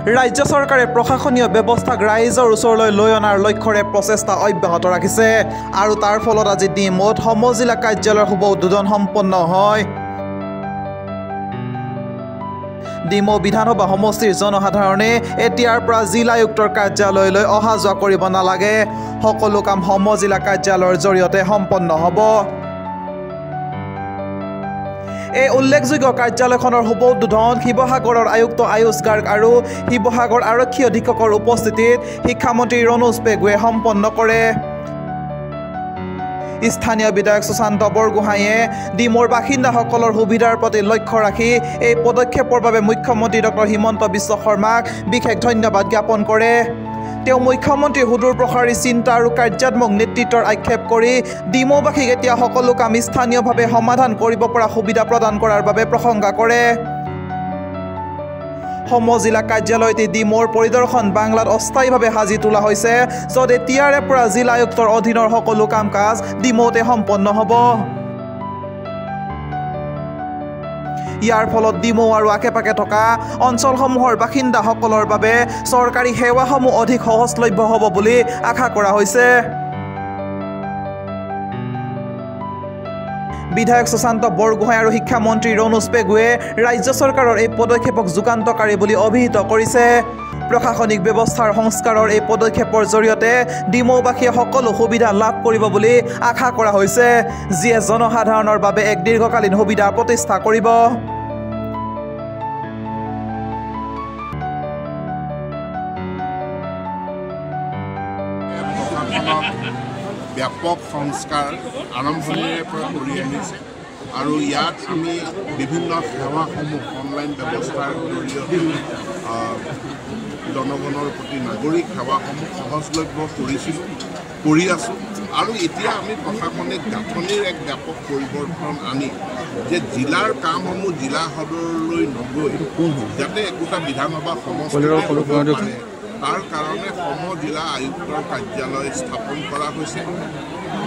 ৰাজ্য চৰকাৰে প্ৰশাসনীয় ব্যৱস্থাক ৰাইজৰ ওচৰলৈ লৈ অনাৰ লক্ষ্যৰে প্ৰচেষ্টা অব্যাহত ৰাখিছে আৰু তাৰ ফলত আজি ডিমৌত সমজিলা কাৰ্যালয়ৰ শুভ উদ্বোধন সম্পন্ন হয়। ডিমৌ বিধানসভা সমষ্টিৰ জনসাধাৰণে এতিয়াৰ পৰা জিলা আয়ুক্তৰ কাৰ্যালয়লৈ অহা যোৱা কৰিব নালাগে। সকলো কাম সমজিলা কাৰ্যালয়ৰ জৰিয়তে সম্পন্ন হ'ব। এই উল্লেখযোগ্য কাৰ্যালয়খনৰ শুভ উদ্বোধন শিৱসাগৰৰ আয়ুক্ত আয়ুষ গাৰ্গ আৰু শিৱসাগৰ আৰক্ষী অধীক্ষকৰ উপস্থিতিত শিক্ষামন্ত্ৰী ৰণোজ পেগুৱে সম্পন্ন কৰে। স্থানীয় বিধায়ক সুশান্ত বৰগোহাঁয়ে ডিমৌৰ বাসিন্দাসকলৰ সুবিধাৰ প্ৰতি লক্ষ্য ৰাখি এই পদক্ষেপৰ বাবে মুখ্যমন্ত্ৰী ডক্টৰ হিমন্ত বিশ্ব শৰ্মাক বিশেষ ধন্যবাদ জ্ঞাপন কৰে। তেওঁ মুখ্যমন্ত্ৰীৰ সুদূৰ প্ৰসাৰী চিন্তা আৰু কাৰ্যাত্মক নেতৃত্বৰ আক্ষেপ কৰি ডিমৌবাসীক এতিয়া সকলো কাম স্থানীয়ভাৱে সমাধান কৰিব পৰা সুবিধা প্ৰদান কৰাৰ বাবে প্ৰশংসা কৰে। সমজিলা কাৰ্যালয়টি ডিমৌৰ পৰিদৰ্শন বাংলাত অস্থায়ীভাৱে সাজি তোলা হৈছে, য'ত এতিয়াৰে পৰা জিলা আয়ুক্তৰ অধীনৰ সকলো কাম কাজ ডিমৌতে সম্পন্ন হ'ব। ইয়াৰ ফলত ডিমৌ আৰু আশে পাশে থকা অঞ্চলসমূহৰ বাসিন্দাসকলৰ বাবে চৰকাৰী সেৱাসমূহ অধিক সহজলভ্য হ'ব বুলি আশা কৰা হৈছে। বিধায়ক সুশান্ত বৰগোহাঁই আৰু শিক্ষামন্ত্ৰী ৰণোজ পেগুৱে ৰাজ্য চৰকাৰৰ এই পদক্ষেপক যুগান্তকাৰী বুলি অভিহিত কৰিছে। প্ৰশাসনিক ব্যৱস্থাৰ সংস্কাৰৰ এই পদক্ষেপৰ জৰিয়তে ডিমৌবাসীয়ে সকলো সুবিধা লাভ কৰিব বুলি আশা কৰা হৈছে, যিয়ে জনসাধাৰণৰ বাবে এক দীৰ্ঘকালীন সুবিধা প্ৰতিষ্ঠা কৰিব। ব্যাপক সংস্কাৰ আৰম্ভণিৰে পৰা কৰি আহিছে আৰু ইয়াত আমি বিভিন্ন সেৱাসমূহ অনলাইন ব্যৱস্থাৰ জৰিয়তে জনগণৰ প্ৰতি নাগৰিক সেৱাসমূহ সহজলভ্য কৰি আছোঁ আৰু এতিয়া আমি প্ৰশাসনিক গাঁথনিৰ এক ব্যাপক পৰিৱৰ্তন আনি যে জিলাৰ কামসমূহ জিলা সদৰলৈ নগৈ যাতে একোটা বিধানসভা সমষ্টি তাৰ কাৰণে সমজিলা আয়ুক্তৰ কাৰ্যালয় স্থাপন কৰা হৈছে।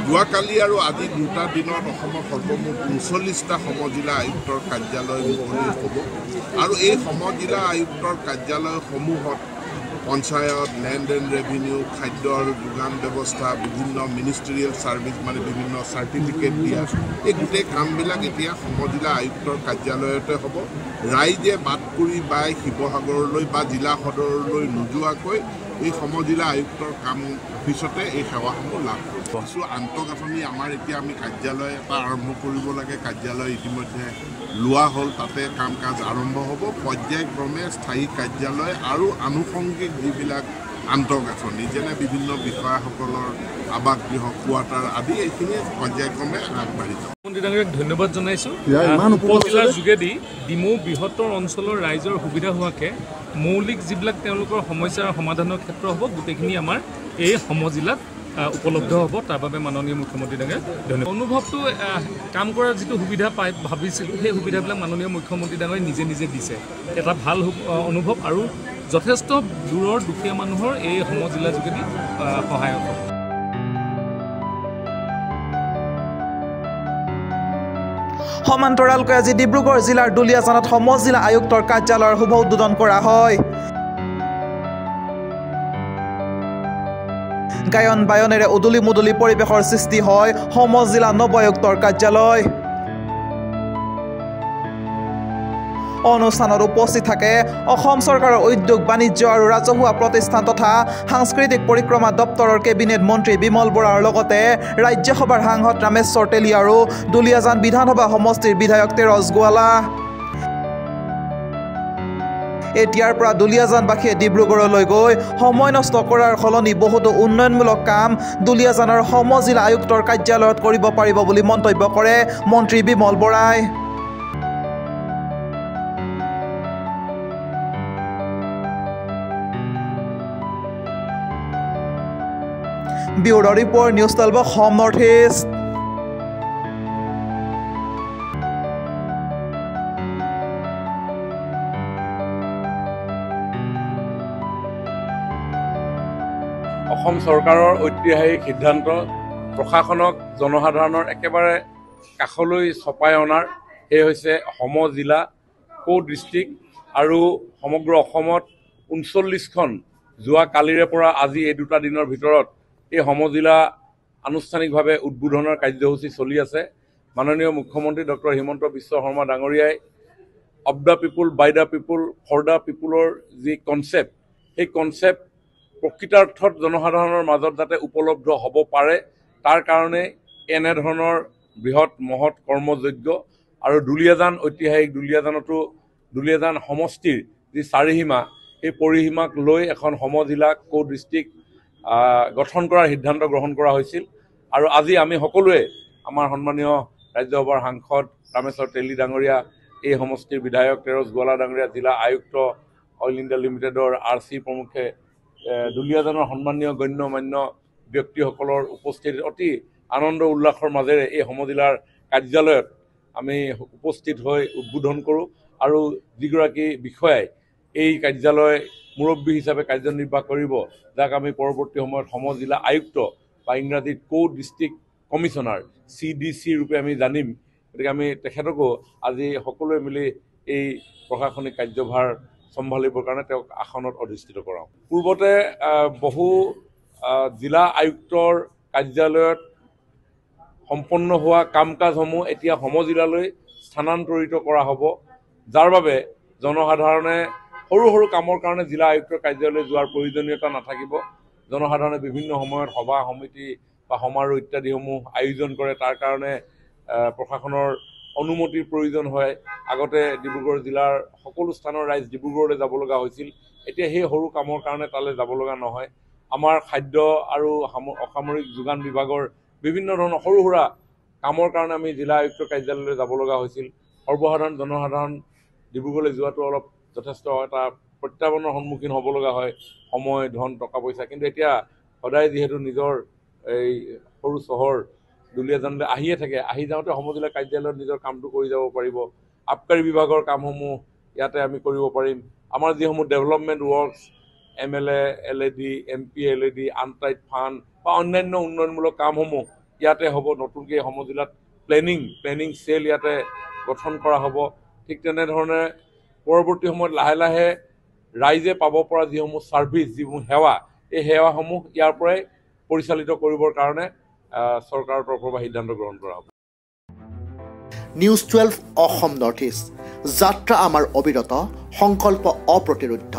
যোৱাকালি আৰু আজি দুটা দিনত অসমৰ সৰ্বমুঠ 39টা সমজিলা আয়ুক্তৰ কাৰ্যালয় মুকলি হ'ব আৰু এই সমজিলা আয়ুক্তৰ কাৰ্যালয়সমূহত পঞ্চায়ত, লেণ্ড এণ্ড ৰেভিনিউ, খাদ্যৰ যোগান ব্যৱস্থা, বিভিন্ন মিনিষ্ট্ৰিয়েল ছাৰ্ভিচ মানে বিভিন্ন চাৰ্টিফিকেট দিয়া, এই গোটেই কামবিলাক এতিয়া সমজিলা আয়ুক্তৰ কাৰ্যালয়তে হ'ব। ৰাইজে বাট কৰি বাই শিৱসাগৰলৈ বা জিলা সদৰলৈ নোযোৱাকৈ এই সমজিলা আয়ুক্তৰ কাম অফিচতে এই সেৱাসমূহ লাভ কৰিব। কিছু আন্তঃগাঁথনি আমাৰ এতিয়া আমি কাৰ্যালয় এটা আৰম্ভ কৰিব লাগে, কাৰ্যালয় ইতিমধ্যে লোৱা হ'ল, তাতে কাম কাজ আৰম্ভ হ'ব। পৰ্যায়ক্ৰমে স্থায়ী কাৰ্যালয় আৰু আনুষংগিক যিবিলাক আন্তঃগাঁথনি যেনে বিভিন্ন বিষয়াসকলৰ আৱাসগৃহ, কোৱাৰ্টাৰ আদি এইখিনি পৰ্যায়ক্ৰমে আগবাঢ়ি যাব। মন্ত্ৰীডাঙৰীয়াক ধন্যবাদ জনাইছোঁ। উপজিলাৰ যোগেদি ডিমৌ বৃহত্তৰ অঞ্চলৰ ৰাইজৰ সুবিধা হোৱাকৈ মৌলিক যিবিলাক তেওঁলোকৰ সমস্যাৰ সমাধানৰ ক্ষেত্ৰ হ'ব, গোটেইখিনি আমাৰ এই সমজিলাত উপলব্ধ হ'ব। তাৰ বাবে মাননীয় মুখ্যমন্ত্ৰী ডাঙৰীয়াক ধন্যবাদ। অনুভৱটো কাম কৰাৰ যিটো সুবিধা ভাবিছিলোঁ, সেই সুবিধাবিলাক মাননীয় মুখ্যমন্ত্ৰী ডাঙৰীয়াই নিজে নিজে দিছে। এটা ভাল অনুভৱ আৰু যথেষ্ট দূৰৰ দুখীয়া মানুহৰ এই সমজিলা যোগেদি সহায়ক হ'ব। সমান্তৰালকৈ আজি ডিব্ৰুগড় জিলাৰ দুলীয়াজানত সমজিলা আয়ুক্তৰ কাৰ্যালয়ৰ শুভ উদ্বোধন কৰা হয়। গায়ন বায়নেৰে উদুলি মুদুলি পৰিৱেশৰ সৃষ্টি হয় সমজিলা নৱ আয়ুক্তৰ কাৰ্যালয়। অনুষ্ঠানত উপস্থিত থাকে অসম চৰকাৰৰ উদ্যোগ, বাণিজ্য আৰু ৰাজহুৱা প্ৰতিষ্ঠান তথা সাংস্কৃতিক পৰিক্ৰমা দপ্তৰৰ কেবিনেট মন্ত্ৰী বিমল বৰাৰ লগতে ৰাজ্যসভাৰ সাংসদ ৰামেশ্বৰ তেলী আৰু দুলীয়াজান বিধানসভা সমষ্টিৰ বিধায়ক তেৰজ গোৱালা। এতিয়াৰ পৰা দুলীয়াজানবাসীয়ে ডিব্ৰুগড়লৈ গৈ সময় নষ্ট কৰাৰ সলনি বহুতো উন্নয়নমূলক কাম দুলীয়াজানৰ সমজিলা আয়ুক্তৰ কাৰ্যালয়ত কৰিব পাৰিব বুলি মন্তব্য কৰে মন্ত্ৰী বিমল বৰাই। Bureau report, news 12 Assam north east. Assam চৰকাৰৰ ঐতিহাসিক সিদ্ধান্ত প্ৰশাসনক জনসাধাৰণৰ একেবাৰে কাষলৈ চপাই অনাৰ সেই হৈছে সমজিলা কো ডিষ্ট্ৰিক্ট আৰু সমগ্ৰ অসমত 39খন যোৱা কালিৰে পৰা আজি এই 2টা দিনৰ ভিতৰত এই সমজিলা আনুষ্ঠানিকভাৱে উদ্বোধনৰ কাৰ্যসূচী চলি আছে। মাননীয় মুখ্যমন্ত্ৰী ডক্টৰ হিমন্ত বিশ্ব শৰ্মা ডাঙৰীয়াই of the people by the people for the পিপুলৰ যি কনচেপ্ট, সেই কনচেপ্ট প্ৰকৃতাৰ্থত জনসাধাৰণৰ মাজত যাতে উপলব্ধ হ'ব পাৰে তাৰ কাৰণে এনেধৰণৰ বৃহৎ মহৎ কৰ্মযজ্ঞ আৰু দুলীয়াজান ঐতিহাসিক দুলীয়াজান সমষ্টিৰ যি চাৰিসীমা, সেই পৰিসীমাক লৈ এখন সমজিলা কো ডিষ্ট্ৰিক্ট গঠন কৰাৰ সিদ্ধান্ত গ্ৰহণ কৰা হৈছিল। আৰু আজি আমি সকলোৱে আমাৰ সন্মানীয় ৰাজ্যসভাৰ সাংসদ ৰামেশ্বৰ তেলী ডাঙৰীয়া, এই সমষ্টিৰ বিধায়ক তেৰজ গোৱালা ডাঙৰীয়া, জিলা আয়ুক্ত অইল ইণ্ডিয়া লিমিটেডৰ RC প্ৰমুখে দুলীয়াজানৰ সন্মানীয় গণ্য মান্য ব্যক্তিসকলৰ উপস্থিতিত অতি আনন্দ উল্লাসৰ মাজেৰে এই সমজিলাৰ কাৰ্যালয়ত আমি উপস্থিত হৈ উদ্বোধন কৰোঁ। আৰু যিগৰাকী বিষয়াই এই কাৰ্যালয় মুৰব্বী হিচাপে কাৰ্যনিৰ্বাহ কৰিব, যাক আমি পৰৱৰ্তী সময়ত সমজিলা আয়ুক্ত বা ইংৰাজীত কো ডিষ্ট্ৰিক্ট কমিশ্যনাৰ CDC ৰূপে আমি জানিম। গতিকে আমি তেখেতকো আজি সকলোৱে মিলি এই প্ৰশাসনিক কাৰ্যভাৰ চম্ভালিবৰ কাৰণে তেওঁক আসনত অধিষ্ঠিত কৰাওঁ। পূৰ্বতে বহু জিলা আয়ুক্তৰ কাৰ্যালয়ত সম্পন্ন হোৱা কাম কাজসমূহ এতিয়া সমজিলালৈ স্থানান্তৰিত কৰা হ'ব, যাৰ বাবে জনসাধাৰণে সৰু সৰু কামৰ কাৰণে জিলা আয়ুক্তৰ কাৰ্যালয়লৈ যোৱাৰ প্ৰয়োজনীয়তা নাথাকিব। জনসাধাৰণে বিভিন্ন সময়ত সভা সমিতি বা সমাৰোহ ইত্যাদিসমূহ আয়োজন কৰে, তাৰ কাৰণে প্ৰশাসনৰ অনুমতিৰ প্ৰয়োজন হয়। আগতে ডিব্ৰুগড় জিলাৰ সকলো স্থানৰ ৰাইজ ডিব্ৰুগড়লৈ যাব লগা হৈছিল, এতিয়া সেই সৰু কামৰ কাৰণে তালৈ যাব লগা নহয়। আমাৰ খাদ্য আৰু অসামৰিক যোগান বিভাগৰ বিভিন্ন ধৰণৰ সৰু সুৰা কামৰ কাৰণে আমি জিলা আয়ুক্তৰ কাৰ্যালয়লৈ যাব লগা হৈছিল। সৰ্বসাধাৰণ জনসাধাৰণ ডিব্ৰুগড়লৈ যোৱাটো অলপ যথেষ্ট এটা প্ৰত্যাহ্বানৰ সন্মুখীন হ'ব লগা হয়, সময়, ধন, টকা পইচা। কিন্তু এতিয়া সদায় যিহেতু নিজৰ এই সৰু চহৰ দুলীয়াজানলৈ আহিয়ে থাকে, আহি যাওঁতে সমজিলা কাৰ্যালয়ত নিজৰ কামটো কৰি যাব পাৰিব। আবকাৰী বিভাগৰ কামসমূহ ইয়াতে আমি কৰিব পাৰিম। আমাৰ যিসমূহ development works, MLA, LAD, MP, LAD, untied fund বা অন্যান্য উন্নয়নমূলক কামসমূহ ইয়াতে হ'ব। নতুনকৈ সমজিলাত প্লেনিং চেল ইয়াতে গঠন কৰা হ'ব। ঠিক তেনেধৰণে পৰৱৰ্তী সময়ত লাহে লাহে ৰাইজে পাব পৰা যিসমূহ ছাৰ্ভিচ, যিসমূহ সেৱা, এই সেৱাসমূহ ইয়াৰ পৰাই পৰিচালিত কৰিবৰ কাৰণে চৰকাৰৰ তৰফৰ পৰা সিদ্ধান্ত গ্ৰহণ কৰা হ'ব। নিউজ 12 অসম নৰ্থ ইষ্ট, যাত্ৰা আমাৰ অবিৰত, সংকল্প অপ্ৰতিৰোধ্য।